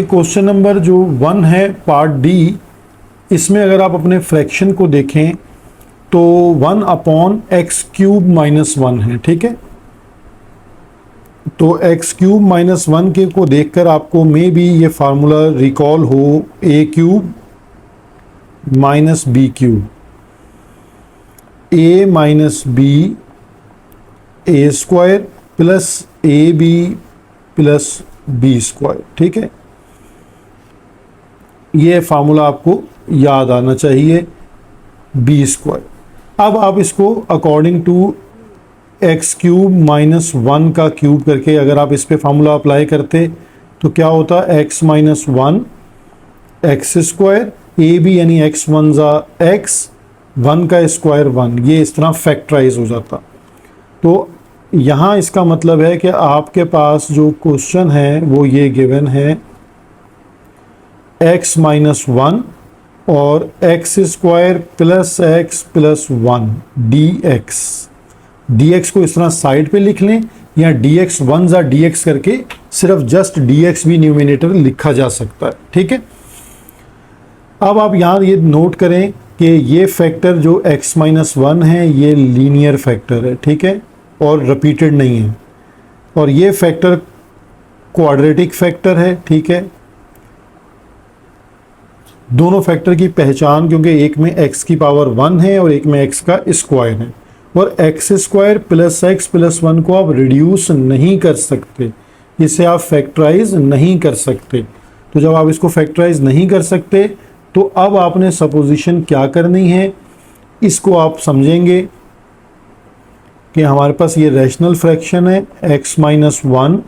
Question number जो 1 है part D, इसमें अगर आप अपने फ्रैक्शन को देखें तो 1/x³ - 1 है। ठीक है, तो x³ - 1 के को देखकर आपको मे बी ये फार्मूला रिकॉल हो, a³ - b³, a - b a² plus ab plus b²। ठीक है, ये फार्मूला आपको याद आना चाहिए, b²। अब आप इसको अकॉर्डिंग टू x³ - 1 का क्यूब करके अगर आप इस पे फार्मूला अप्लाई करते तो क्या होता, x - 1 x², ab यानी x1 x, 1 का स्क्वायर 1, ये इस तरह फैक्टराइज हो जाता। तो यहाँ इसका मतलब है कि आपके पास जो क्वेश्चन है वो ये गिवन है x - 1 और x² plus x plus 1 dx को इस तरह साइड पे लिख लें, या dx 1 dx करके सिर्फ जस्ट dx भी न्यूमिनेटर लिखा जा सकता है। ठीक है, अब आप यहाँ ये नोट करें कि ये फैक्टर जो x - 1 है ये लीनियर फैक्टर है। ठीक है, और रिपीटेड नहीं है, और ये फैक्टर क्वाड्रेटिक फैक्टर है। ठीक है, दोनों फैक्टर की पहचान, क्योंकि एक में x की पावर 1 है और एक में x का स्क्वायर है, और x² प्लस x प्लस 1 को आप रिड्यूस नहीं कर सकते, इसे आप फैक्टराइज नहीं कर सकते। तो जब आप इसको फैक्टराइज नहीं कर सकते तो अब आपने सपोजिशन क्या करनी है, इसको आप समझेंगे कि हमारे पास ये रैशनल फ्रैक्शन है x - 1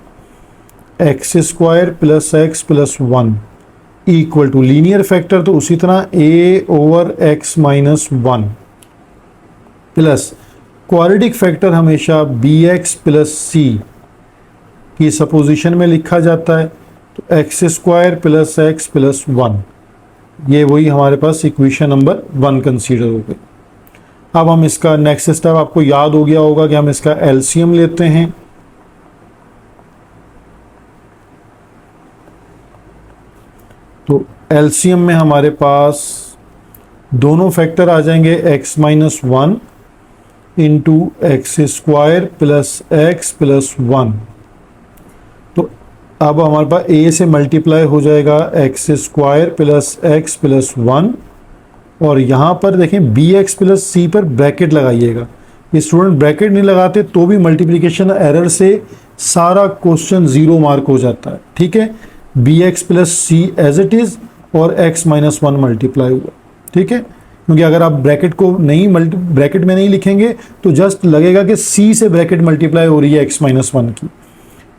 x² plus x plus 1 equal to linear factor, तो उसी तरह a/x - 1 प्लस क्वाड्रेटिक फैक्टर हमेशा bx प्लस c की सपोजिशन में लिखा जाता है, तो x² प्लस x प्लस 1, ये वही हमारे पास इक्वेशन नंबर 1 कंसीडर हो गई। अब हम इसका नेक्स्ट स्टेप, आपको याद हो गया होगा कि हम इसका एलसीएम लेते हैं। तो एलसीएम में हमारे पास दोनों फैक्टर आ जाएंगे, x - 1 into x² plus x plus 1। तो अब हमारे पास a से मल्टीप्लाई हो जाएगा x² प्लस x प्लस 1, और यहाँ पर देखें bx प्लस c पर ब्रैकेट लगाइएगा। ये स्टूडेंट ब्रैकेट नहीं लगाते तो भी मल्टीप्लिकेशन एरर से सारा क्वेश्चन 0 मार्क हो जाता है। ठीक है, bx plus c as it is और x - 1 मल्टीप्लाई हुआ। ठीक है, क्योंकि अगर आप ब्रैकेट को नहीं ब्रैकेट में नहीं लिखेंगे तो जस्ट लगेगा कि c से ब्रैकेट मल्टीप्लाई हो रही है x - 1 की।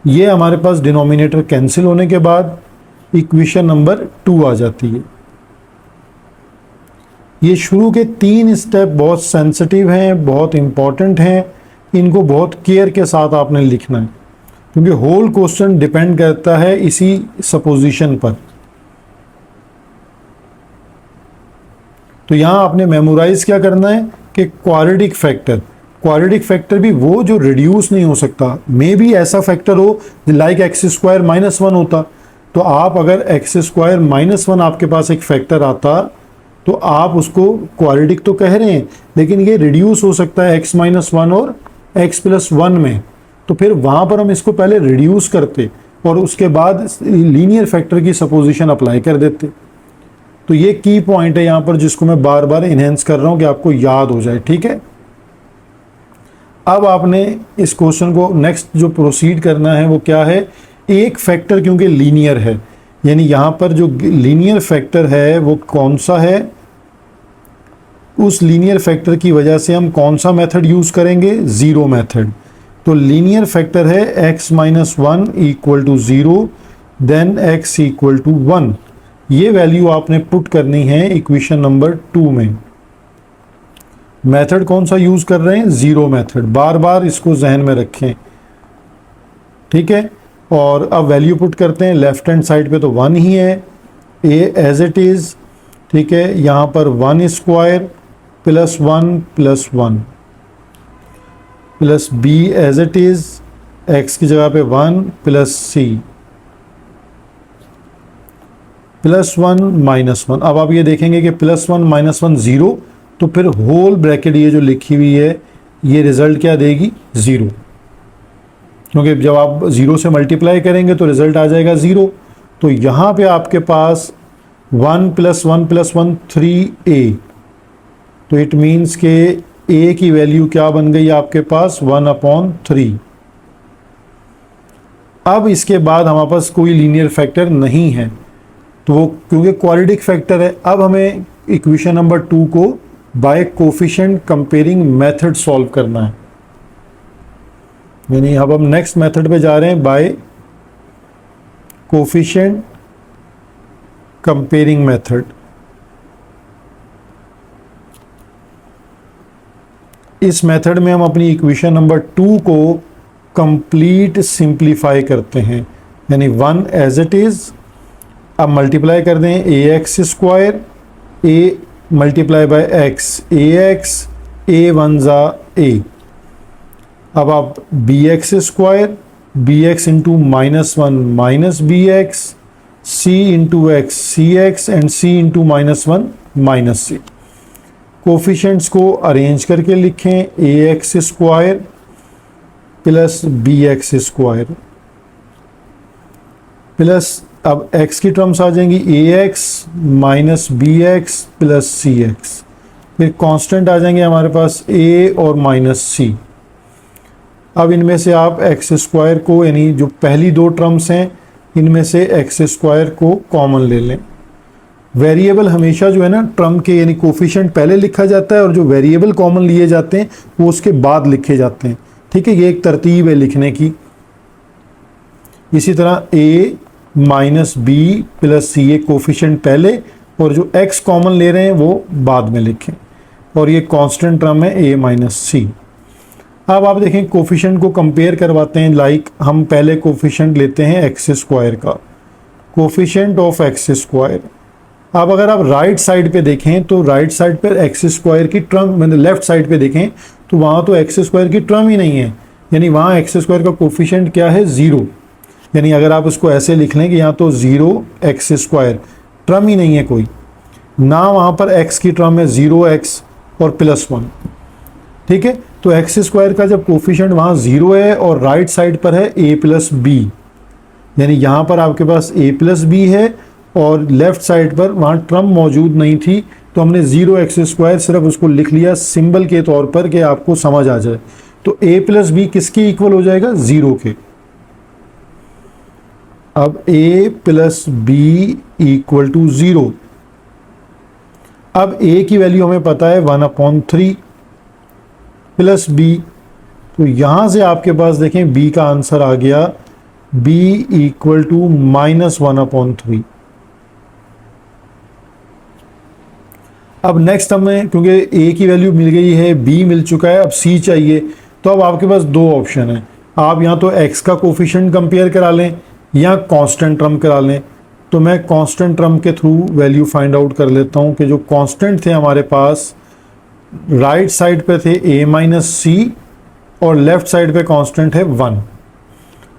ये हमारे पास डिनोमिनेटर कैंसिल होने के बाद इक्वेशन नंबर 2 आ जाती है। ये शुरू के 3 स्टेप बहुत सेंसिटिव हैं, बहुत इंपॉर्टेंट हैं, इनको बहुत केयर के साथ आपने लिखना है, क्योंकि होल क्वेश्चन डिपेंड करता है इसी सपोजिशन पर। तो यहाँ आपने मेमोराइज क्या करना है कि क्वाड्रेटिक फैक्टर भी वो जो रिड्यूस नहीं हो सकता, मे भी ऐसा फैक्टर हो लाइक x² - 1 होता, तो आप अगर x² - 1 आपके पास एक फैक्टर आता तो आप उसको क्वाड्रेटिक तो कह रहे हैं, लेकिन ये रिड्यूस हो सकता है x - 1 और x प्लस 1 में, तो फिर वहाँ पर हम इसको पहले रिड्यूस करते और उसके बाद लीनियर फैक्टर की सपोजिशन अप्लाई कर देते। तो ये की पॉइंट है यहाँ पर, जिसको मैं बार बार इन्हेंस कर रहा हूँ कि आपको याद हो जाए। ठीक है, अब आपने इस क्वेश्चन को नेक्स्ट जो प्रोसीड करना है वो क्या है, एक फैक्टर क्योंकि लीनियर है, यानी यहाँ पर जो लीनियर फैक्टर है वो कौन सा है, उस लीनियर फैक्टर की वजह से हम कौन सा मेथड यूज़ करेंगे, ज़ीरो मेथड। तो लीनियर फैक्टर है x - 1 equal to 0 then x equal to 1। ये वैल्यू आपने पुट करनी है इक्वेशन नंबर 2 में। मेथड कौन सा यूज़ कर रहे हैं, ज़ीरो मेथड, बार बार इसको जहन में रखें। ठीक है, और अब वैल्यू पुट करते हैं, लेफ्ट हैंड साइड पे तो 1 ही है, a एज इट इज़। ठीक है, यहाँ पर 1² plus 1 plus 1 plus b as it is, x की जगह पे 1 प्लस c। +1 -1। अब आप ये देखेंगे कि +1 -1 0, तो फिर होल ब्रैकेट ये जो लिखी हुई है ये रिजल्ट क्या देगी, 0, क्योंकि जब आप 0 से मल्टीप्लाई करेंगे तो रिजल्ट आ जाएगा 0। तो यहाँ पे आपके पास 1 + 1 + 1 3a, तो इट मीन्स के a की वैल्यू क्या बन गई आपके पास, 1/3। अब इसके बाद हमारे पास कोई लीनियर फैक्टर नहीं है, तो वो क्योंकि क्वाड्रेटिक फैक्टर है, अब हमें इक्वेशन नंबर 2 को bye coefficient comparing method solve करना है। यानी अब हम नेक्स्ट मेथड पे जा रहे हैं, बाय कोफिशिएंट कंपेयरिंग मेथड। इस मेथड में हम अपनी इक्वेशन नंबर 2 को कंप्लीट सिंप्लीफाई करते हैं, यानी 1 एज इट इज। अब मल्टीप्लाई कर दें ax², a multiply by x, ax, a1 ज़ा a। अब आप bx², bx into -1 -bx, c into x cx and c into -1 -c। Coefficients को अरेंज करके लिखें, ax² प्लस bx² प्लस, अब x की टर्म्स आ जाएंगी ax minus bx plus cx, फिर कांस्टेंट आ जाएंगे हमारे पास a और -c। अब इनमें से आप x² को, यानी जो पहली दो टर्म्स हैं इनमें से x² को कॉमन ले लें। वेरिएबल हमेशा जो है ना टर्म के, यानी कोफिशिएंट पहले लिखा जाता है और जो वेरिएबल कॉमन लिए जाते हैं वो उसके बाद लिखे जाते हैं, ठीक है, ये एक तरतीब है लिखने की। इसी तरह a minus b plus c, coefficient पहले और जो x कॉमन ले रहे हैं वो बाद में लिखें, और ये कांस्टेंट टर्म है a माइनस सी। अब आप देखें कोफिशिएंट को कंपेयर करवाते हैं, लाइक हम पहले कोफिशिएंट लेते हैं x² का, कोफिशिएंट ऑफ x²। अब अगर आप राइट साइड पे देखें तो राइट साइड पर x² की टर्म, मतलब लेफ्ट साइड पे देखें तो वहाँ तो x² की टर्म ही नहीं है, यानी वहाँ x² का कोफिशिएंट क्या है, 0। यानी अगर आप उसको ऐसे लिख लें कि यहाँ तो 0x², टर्म ही नहीं है कोई ना, वहाँ पर x की टर्म है 0x और +1, ठीक है। तो x² का जब कोफिशिएंट वहाँ 0 है और राइट साइड पर है a प्लस b, यानी यहाँ पर आपके पास a प्लस b है और लेफ्ट साइड पर वहाँ टर्म मौजूद नहीं थी, तो हमने 0x² सिर्फ उसको लिख लिया सिंबल के तौर पर कि आपको समझ आ जाए। तो a प्लस b किसके इक्वल हो जाएगा, 0 के। अब a plus b equal to 0। अब a की वैल्यू हमें पता है 1/3 प्लस b, तो यहाँ से आपके पास देखें b का आंसर आ गया b इक्वल टू -1/3। अब नेक्स्ट हमें, क्योंकि a की वैल्यू मिल गई है, b मिल चुका है, अब c चाहिए, तो अब आपके पास दो ऑप्शन है, आप या तो x का कोफिशिएंट कंपेयर करा लें या कांस्टेंट टर्म करा लें। तो मैं कांस्टेंट टर्म के थ्रू वैल्यू फाइंड आउट कर लेता हूं कि जो कांस्टेंट थे हमारे पास राइट साइड पे थे a माइनस सी और लेफ्ट साइड पे कांस्टेंट है 1,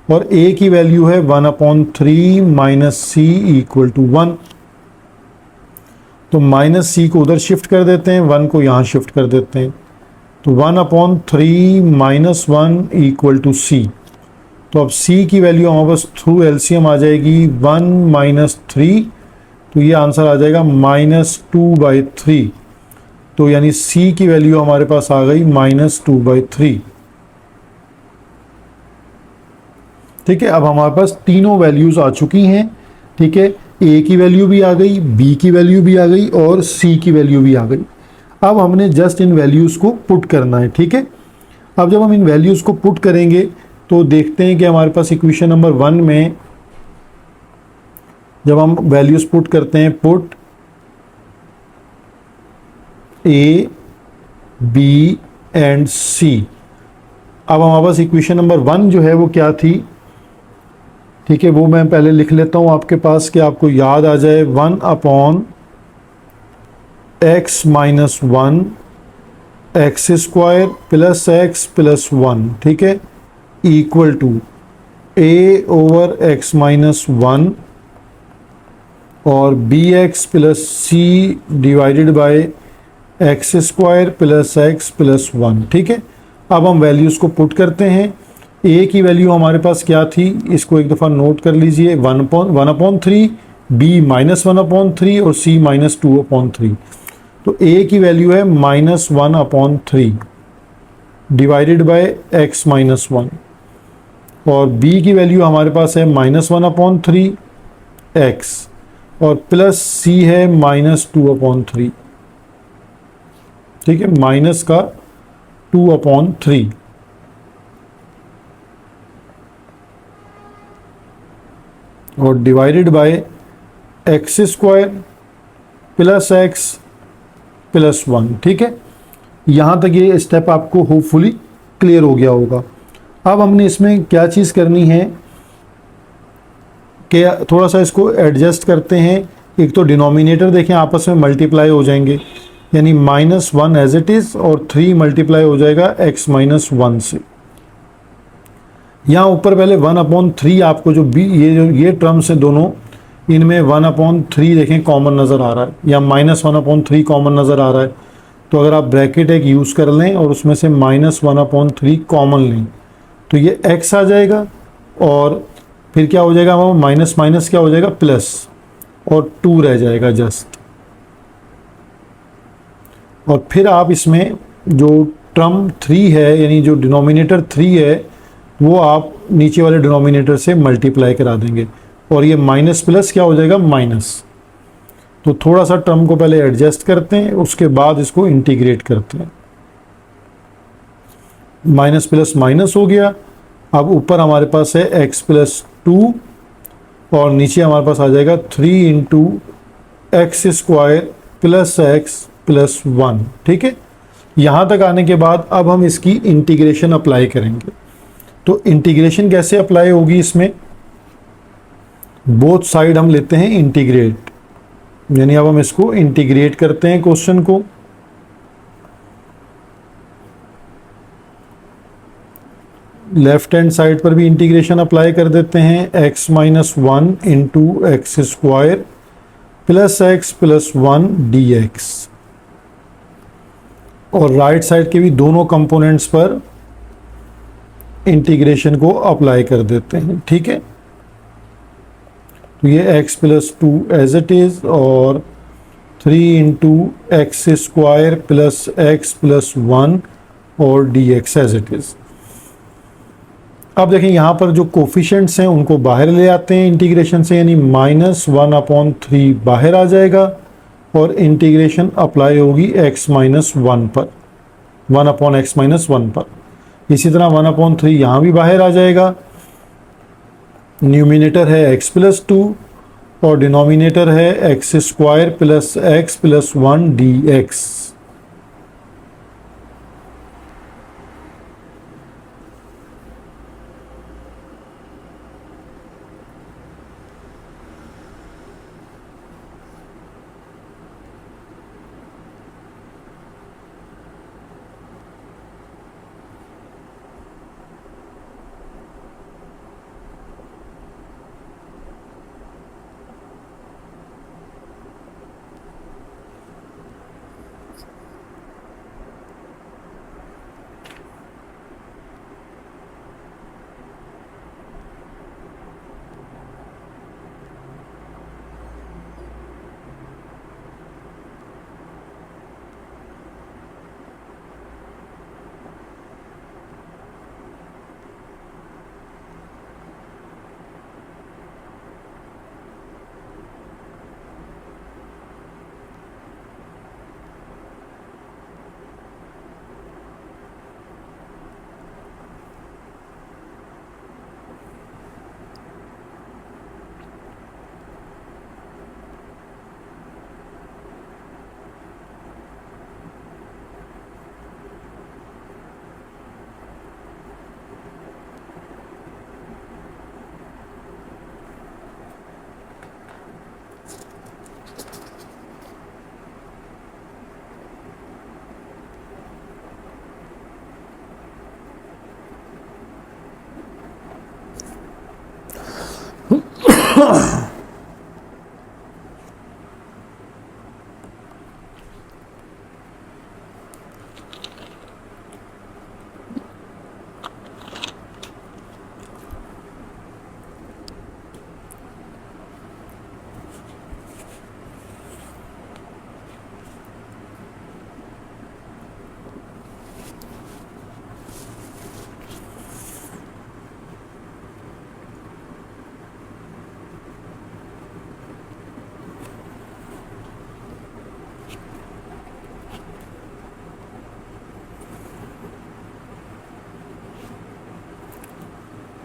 और a की वैल्यू है 1/3 माइनस सी इक्वल टू 1। तो माइनस सी को उधर शिफ्ट कर देते हैं, 1 को यहाँ शिफ्ट कर देते हैं, तो 1/3 माइनस 1 इक्वल टू सी। तो अब c की वैल्यू हमारे पास थ्रू एलसीएम आ जाएगी 1 - 3, तो ये आंसर आ जाएगा -2/3। तो यानी c की वैल्यू हमारे पास आ गई -2/3। ठीक है, अब हमारे पास तीनों वैल्यूज आ चुकी हैं, ठीक है, a की वैल्यू भी आ गई, b की वैल्यू भी आ गई और c की वैल्यू भी आ गई। अब हमने जस्ट इन वैल्यूज को पुट करना है, ठीक है। अब जब हम इन वैल्यूज को पुट करेंगे तो देखते हैं कि हमारे पास इक्वेशन नंबर 1 में जब हम वैल्यूज पुट करते हैं, put a b and c। अब हमारे पास इक्वेशन नंबर 1 जो है वो क्या थी, ठीक है, वो मैं पहले लिख लेता हूं आपके पास कि आपको याद आ जाए। 1/x minus 1 x² plus x plus 1, ठीक है, equal to a over x minus 1 और b x plus c divided by x square plus x plus one. ठीक है, अब हम वैल्यूज़ को पुट करते हैं। ए की वैल्यू हमारे पास क्या थी, इसको एक दफ़ा नोट कर लीजिए, 1/3, बी -1/3 और सी -2/3। तो ए की वैल्यू है -1/3 डिवाइडेड बाय एक्स -1 और बी की वैल्यू हमारे पास है -1/3 एक्स और प्लस सी है -2/3। ठीक है, माइनस का 2/3 और divided by x square plus x plus 1। ठीक है, यहाँ तक ये स्टेप आपको होपफुली क्लियर हो गया होगा। अब हमने इसमें क्या चीज़ करनी है कि थोड़ा सा इसको एडजस्ट करते हैं। एक तो डिनोमिनेटर देखें आपस में मल्टीप्लाई हो जाएंगे, यानी -1 एज इट इज़ और 3 मल्टीप्लाई हो जाएगा x -1 से। यहाँ ऊपर पहले 1/3 आपको जो ये टर्म्स हैं दोनों, इनमें 1/3 देखें कॉमन नज़र आ रहा है या -1/3 कॉमन नज़र आ रहा है। तो अगर आप ब्रैकेट एक यूज़ कर लें और उसमें से -1/3 कॉमन लें तो ये x आ जाएगा और फिर क्या हो जाएगा, वो माइनस माइनस क्या हो जाएगा प्लस और 2 रह जाएगा जस्ट। और फिर आप इसमें जो टर्म 3 है यानी जो डिनोमिनेटर 3 है वो आप नीचे वाले डिनोमिनेटर से मल्टीप्लाई करा देंगे और ये माइनस प्लस क्या हो जाएगा माइनस। तो थोड़ा सा टर्म को पहले एडजस्ट करते हैं, उसके बाद इसको इंटीग्रेट करते हैं। माइनस प्लस माइनस हो गया। अब ऊपर हमारे पास है x प्लस 2 और नीचे हमारे पास आ जाएगा 3 into x square plus x plus 1। ठीक है, यहाँ तक आने के बाद अब हम इसकी इंटीग्रेशन अप्लाई करेंगे। तो इंटीग्रेशन कैसे अप्लाई होगी, इसमें बोथ साइड हम लेते हैं इंटीग्रेट, यानी अब हम इसको इंटीग्रेट करते हैं क्वेश्चन को। लेफ्ट हैंड साइड पर भी इंटीग्रेशन अप्लाई कर देते हैं, x -1 into x square plus x plus 1 dx और राइट साइड के भी दोनों कंपोनेंट्स पर इंटीग्रेशन को अप्लाई कर देते हैं। ठीक है, तो ये x plus 2 as it is और 3 into x square plus x plus 1 और dx एज इट इज। अब देखें यहाँ पर जो कोफिशिएंट्स हैं उनको बाहर ले आते हैं इंटीग्रेशन से, यानी -1/3 बाहर आ जाएगा और इंटीग्रेशन अप्लाई होगी x -1 पर, 1/x -1 पर। इसी तरह 1/3 यहाँ भी बाहर आ जाएगा। न्यूमिनेटर है x प्लस 2 और डिनोमिनेटर है x square plus x plus 1 dx।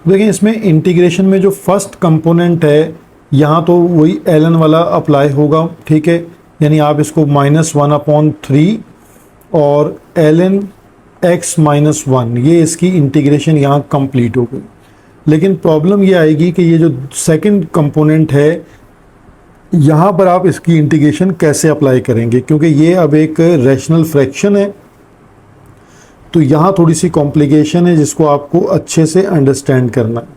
देखिए इसमें इंटीग्रेशन में जो फर्स्ट कंपोनेंट है यहाँ तो वही ln वाला अप्लाई होगा, ठीक है। यानी आप इसको -1/3 और ln x - 1, ये इसकी इंटीग्रेशन यहाँ कंप्लीट हो गई। लेकिन प्रॉब्लम ये आएगी कि ये जो सेकंड कंपोनेंट है यहाँ पर आप इसकी इंटीग्रेशन कैसे अप्लाई करेंगे, क्योंकि ये अब एक रैशनल फ्रैक्शन है। तो यहाँ थोड़ी सी कॉम्प्लिकेशन है जिसको आपको अच्छे से अंडरस्टैंड करना है।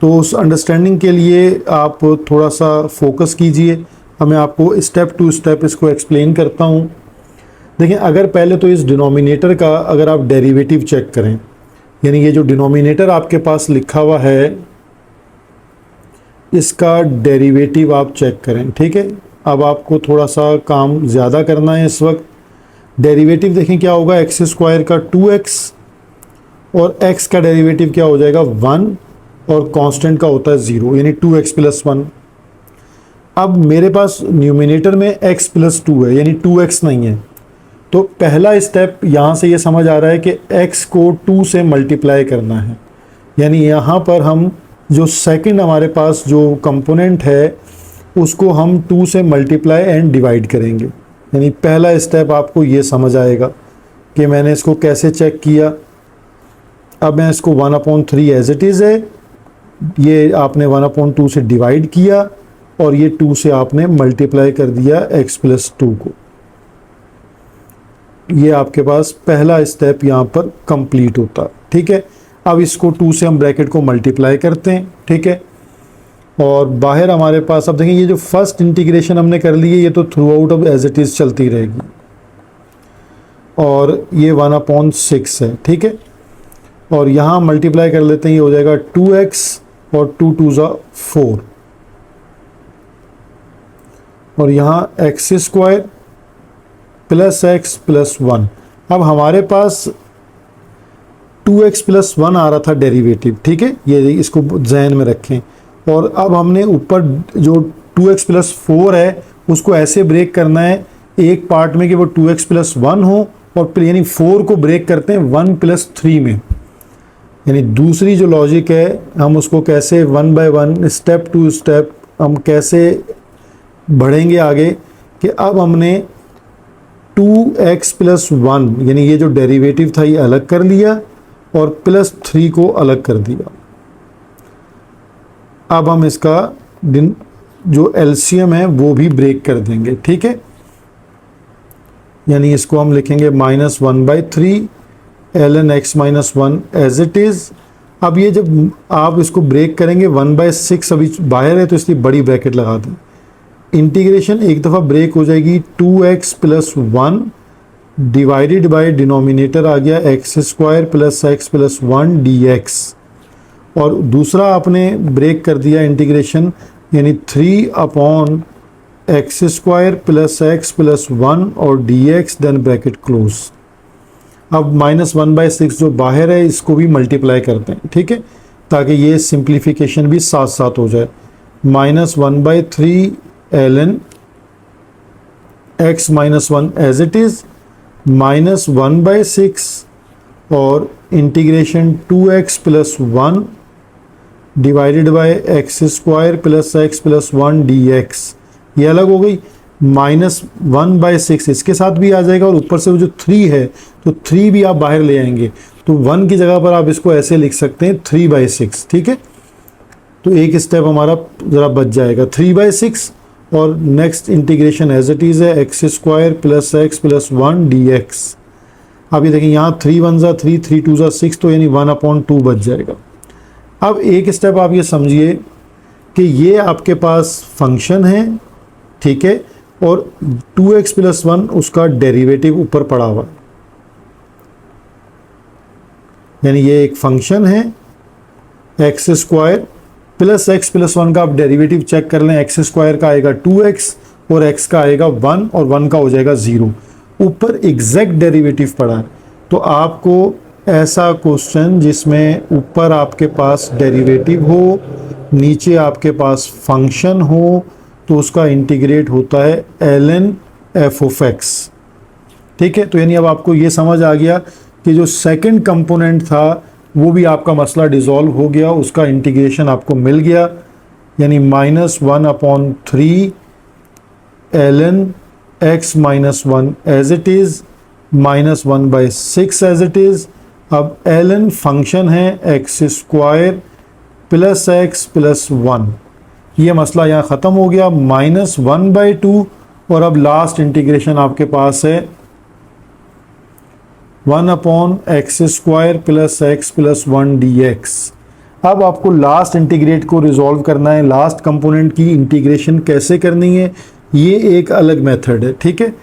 तो उस अंडरस्टैंडिंग के लिए आप थोड़ा सा फोकस कीजिए। अब मैं आपको स्टेप टू स्टेप इसको एक्सप्लेन करता हूँ। देखिए अगर पहले तो इस डिनोमिनेटर का अगर आप डेरिवेटिव चेक करें, यानी ये जो डिनोमिनेटर आपके पास लिखा हुआ है इसका डेरिवेटिव आप चेक करें, ठीक है। अब आपको थोड़ा सा काम ज़्यादा करना है इस वक्त। डेरिवेटिव देखें क्या होगा, x² का 2x और x का डेरिवेटिव क्या हो जाएगा 1 और कांस्टेंट का होता है 0, यानी 2x + 1। अब मेरे पास न्यूमिनेटर में x + 2 है, यानी 2x नहीं है। तो पहला स्टेप यहाँ से ये समझ आ रहा है कि x को 2 से मल्टीप्लाई करना है। यानी यहाँ पर हम जो सेकंड हमारे पास जो कंपोनेंट है उसको हम 2 से मल्टीप्लाई एंड डिवाइड करेंगे। यानी पहला स्टेप आपको ये समझ आएगा कि मैंने इसको कैसे चेक किया। अब मैं इसको 1/3 एज इट इज़ है, ये आपने 1/2 से डिवाइड किया और ये 2 से आपने मल्टीप्लाई कर दिया x + 2 को। ये आपके पास पहला स्टेप यहाँ पर कंप्लीट होता है, ठीक है। अब इसको 2 से हम ब्रैकेट को मल्टीप्लाई करते हैं, ठीक है। और बाहर हमारे पास अब देखें ये जो फर्स्ट इंटीग्रेशन हमने कर ली है ये तो थ्रू आउट अब एज इट इज़ चलती रहेगी और ये 1/6 है, ठीक है। और यहाँ मल्टीप्लाई कर लेते हैं, ये हो जाएगा 2x और 2 2 ज़ा 4 और यहाँ x² + x + 1। अब हमारे पास 2x + 1 आ रहा था डेरिवेटिव, ठीक है। ये इसको जहन में रखें। और अब हमने ऊपर जो 2x + 4 है उसको ऐसे ब्रेक करना है एक पार्ट में कि वो 2x + 1 हो और यानी 4 को ब्रेक करते हैं 1 + 3 में। यानी दूसरी जो लॉजिक है हम उसको कैसे 1 बाय 1 स्टेप टू स्टेप हम कैसे बढ़ेंगे आगे कि अब हमने 2x + 1 यानी ये जो डेरिवेटिव था ये अलग कर लिया और +3 को अलग कर दिया। अब हम इसका जो एलसीएम है वो भी ब्रेक कर देंगे, ठीक है। यानी इसको हम लिखेंगे -1/3 ln x - 1 as it is. अब ये जब आप इसको ब्रेक करेंगे 1/6 अभी बाहर है तो इसलिए बड़ी ब्रैकेट लगा दें। इंटीग्रेशन एक दफ़ा ब्रेक हो जाएगी 2x + 1 डिवाइडेड बाय डिनोमिनेटर आ गया x² + x + 1 dx। और दूसरा आपने ब्रेक कर दिया इंटीग्रेशन यानी 3/x² + x + 1 और dx देन ब्रैकेट क्लोज। अब -1/6 जो बाहर है इसको भी मल्टीप्लाई करते हैं, ठीक है, ताकि ये सिंप्लीफिकेशन भी साथ साथ हो जाए। -1/3 ln x - 1 as it is -1/6 और integration 2x + 1 divided by x² + x + 1 dx। ये अलग हो गई। -1/6 इसके साथ भी आ जाएगा और ऊपर से वो जो 3 है तो 3 भी आप बाहर ले आएंगे तो 1 की जगह पर आप इसको ऐसे लिख सकते हैं 3/6, ठीक है। तो एक स्टेप हमारा ज़रा बच जाएगा 3/6 और next integration as it is है x² + x + 1 dx। अब ये देखें यहाँ 3 1 ज़ा 3 3 2 ज़ा 6 तो यानी 1/2 बच जाएगा। अब एक स्टेप आप ये समझिए कि ये आपके पास फंक्शन है, ठीक है, और 2x + 1 उसका डेरिवेटिव ऊपर पड़ा हुआ है। यानी ये एक फंक्शन है x² + x + 1 का आप डेरिवेटिव चेक कर लें। x² का आएगा 2x और x का आएगा 1 और 1 का हो जाएगा 0। ऊपर एग्जैक्ट डेरिवेटिव पड़ा है। तो आपको ऐसा क्वेश्चन जिसमें ऊपर आपके पास डेरिवेटिव हो नीचे आपके पास फंक्शन हो तो उसका इंटीग्रेट होता है ln f(x), ठीक है। तो यानी अब आपको ये समझ आ गया कि जो सेकंड कंपोनेंट था वो भी आपका मसला डिज़ोल्व हो गया, उसका इंटीग्रेशन आपको मिल गया, यानी -1/3 ln x - 1 as it is, -1/6 as it is. अब ln फंक्शन है x² + x + 1, ये मसला यहाँ ख़त्म हो गया, -1/2, और अब लास्ट इंटीग्रेशन आपके पास है 1/x² + x + 1 dx। अब आपको लास्ट इंटीग्रेट को रिजॉल्व करना है, लास्ट कंपोनेंट की इंटीग्रेशन कैसे करनी है, ये एक अलग मेथड है, ठीक है।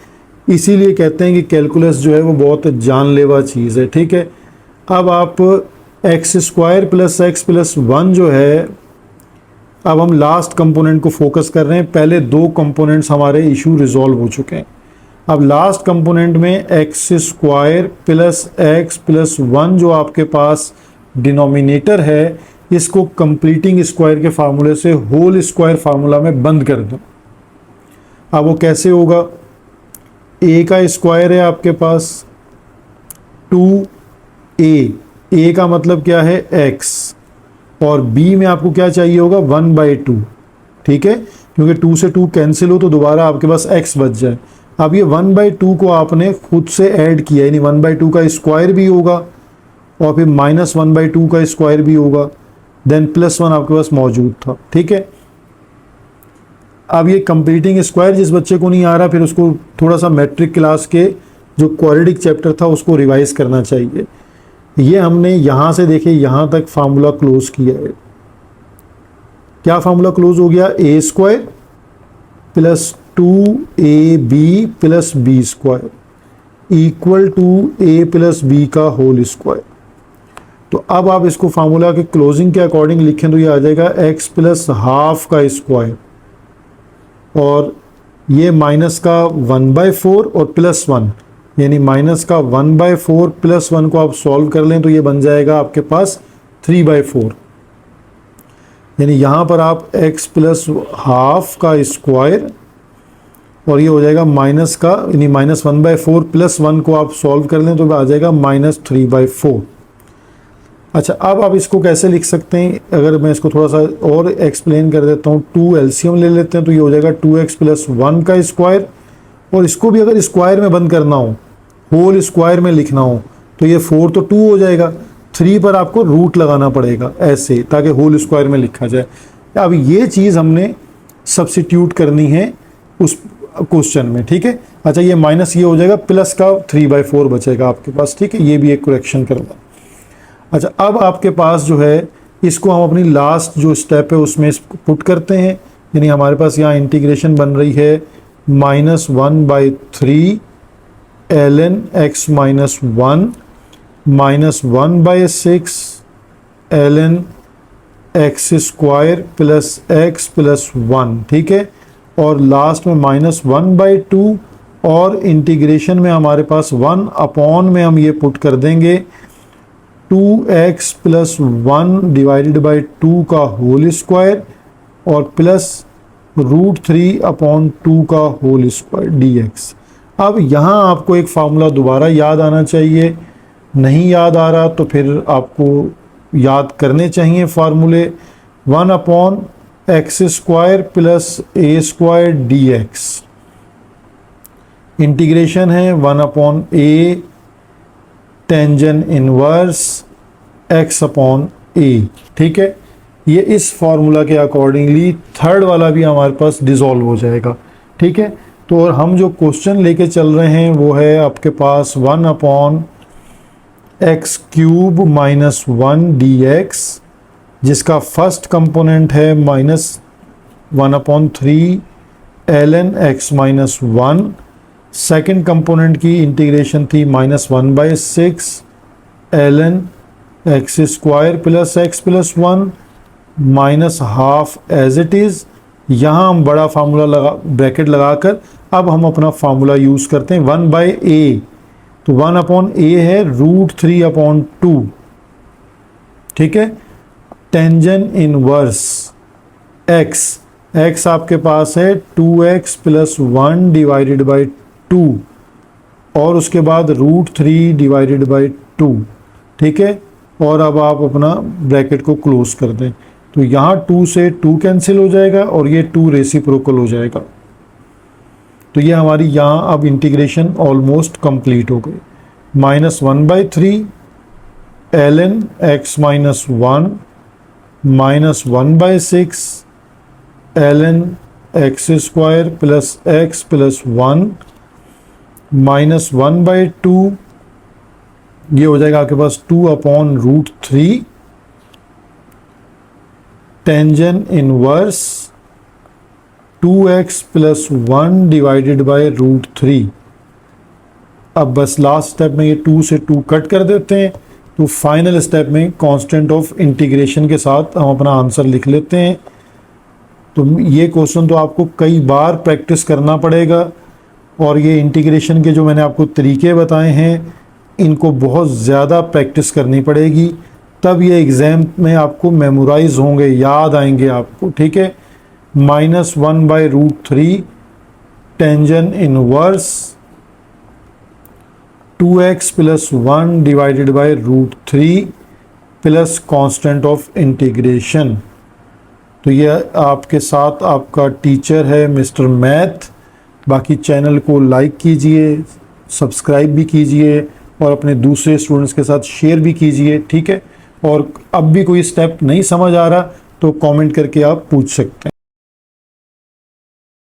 इसीलिए कहते हैं कि कैलकुलस जो है वो बहुत जानलेवा चीज़ है, ठीक है। अब आप x² + x + 1 जो है, अब हम लास्ट कंपोनेंट को फोकस कर रहे हैं, पहले दो कंपोनेंट्स हमारे इशू रिजॉल्व हो चुके हैं। अब लास्ट कंपोनेंट में x² + x + 1 जो आपके पास डिनोमिनेटर है, इसको कंप्लीटिंग स्क्वायर के फार्मूले से होल स्क्वायर फार्मूला में बंद कर दो। अब वो कैसे होगा, a का स्क्वायर है आपके पास 2a का मतलब क्या है x, और b में आपको क्या चाहिए होगा 1/2, ठीक है, क्योंकि 2 से 2 कैंसिल हो तो दोबारा आपके पास x बच जाए। अब ये 1/2 को आपने खुद से ऐड किया, यानी 1/2 का स्क्वायर भी होगा और फिर -1/2 का स्क्वायर भी होगा, देन +1 आपके पास मौजूद था, ठीक है। अब ये कंप्लीटिंग स्क्वायर जिस बच्चे को नहीं आ रहा, फिर उसको थोड़ा सा मैट्रिक क्लास के जो क्वाड्रेटिक चैप्टर था उसको रिवाइज करना चाहिए। ये हमने यहाँ से देखे यहाँ तक फार्मूला क्लोज किया है। क्या फार्मूला क्लोज हो गया, a² + 2ab + b² = a + b का होल स्क्वायर। तो अब आप इसको फार्मूला के क्लोजिंग के अकॉर्डिंग लिखें तो ये आ जाएगा x + ½ का स्क्वायर, और ये माइनस का 1/4 और +1, यानी -1/4 + 1 को आप सॉल्व कर लें तो ये बन जाएगा आपके पास 3/4, यानी यहाँ पर आप x + ½ का स्क्वायर, और ये हो जाएगा माइनस का, यानी -1/4 + 1 को आप सॉल्व कर लें तो आ जाएगा -3/4। अच्छा, अब आप इसको कैसे लिख सकते हैं, अगर मैं इसको थोड़ा सा और एक्सप्लेन कर देता हूँ, 2 एलसीएम ले लेते हैं तो ये हो जाएगा 2x + 1 का स्क्वायर, और इसको भी अगर स्क्वायर में बंद करना हो, होल स्क्वायर में लिखना हो, तो ये 4 तो 2 हो जाएगा, 3 पर आपको रूट लगाना पड़ेगा ऐसे, ताकि होल स्क्वायर में लिखा जाए। अब ये चीज़ हमने सब्सिट्यूट करनी है उस क्वेश्चन में, ठीक है। अच्छा, ये माइनस ये हो जाएगा, प्लस का 3/4 बचेगा आपके पास, ठीक है, ये भी एक करेक्शन करना। अच्छा, अब आपके पास जो है इसको हम अपनी लास्ट जो स्टेप है उसमें पुट करते हैं, यानी हमारे पास यहाँ इंटीग्रेशन बन रही है -1/3 ln x - 1 -1/6 ln x² + x + 1, ठीक है, और लास्ट में -1/2, और इंटीग्रेशन में हमारे पास 1/, में हम ये पुट कर देंगे 2x + 1/2 का होल स्क्वायर, और प्लस √3/2 का होल स्क्वायर dx। अब यहाँ आपको एक फार्मूला दोबारा याद आना चाहिए, नहीं याद आ रहा तो फिर आपको याद करने चाहिए फार्मूले, 1/x² + a² dx। इंटीग्रेशन है 1/a टेंजेंट इनवर्स x/a, ठीक है। ये इस फार्मूला के अकॉर्डिंगली थर्ड वाला भी हमारे पास डिसॉल्व हो जाएगा, ठीक है। तो और हम जो क्वेश्चन लेके चल रहे हैं वो है आपके पास 1/x³ - 1 dx, जिसका फर्स्ट कंपोनेंट है -1/3 ln x - 1, सेकेंड कंपोनेंट की इंटीग्रेशन थी -1/6 ln x² + x + 1 -½ as it is. यहाँ हम बड़ा फार्मूला ब्रैकेट लगाकर अब हम अपना फार्मूला यूज़ करते हैं 1/a, तो 1/a है √3/2, ठीक है। टेंजेंट इनवर्स x आपके पास है 2x + 1/2, और उसके बाद √3/2, ठीक है। और अब आप अपना ब्रैकेट को क्लोज कर दें। तो यहाँ 2 से 2 कैंसिल हो जाएगा और ये 2 रेसिप्रोकल हो जाएगा। तो ये हमारी यहाँ अब इंटीग्रेशन ऑलमोस्ट कंप्लीट हो गई। -1/3 ln x - 1 -1/6 ln x² plus x plus 1 -1/2, ये हो जाएगा आपके पास 2/√3 tangent inverse 2x plus 1 divided bye √3। अब बस लास्ट स्टेप में ये 2 से 2 कट कर देते हैं। तो फाइनल स्टेप में कांस्टेंट ऑफ इंटीग्रेशन के साथ हम अपना आंसर लिख लेते हैं। तो ये क्वेश्चन तो आपको कई बार प्रैक्टिस करना पड़ेगा और ये इंटीग्रेशन के जो मैंने आपको तरीके बताए हैं इनको बहुत ज़्यादा प्रैक्टिस करनी पड़ेगी, तब ये एग्ज़ाम में आपको मेमोराइज होंगे, याद आएंगे आपको। ठीक है, -1/√3 tangent inverse 2x plus 1 divided bye √3 plus constant of integration. तो ये आपके साथ आपका टीचर है मिस्टर मैथ। बाकी चैनल को लाइक कीजिए, सब्सक्राइब भी कीजिए और अपने दूसरे स्टूडेंट्स के साथ शेयर भी कीजिए। ठीक है, और अब भी कोई स्टेप नहीं समझ आ रहा तो कमेंट करके आप पूछ सकते हैं।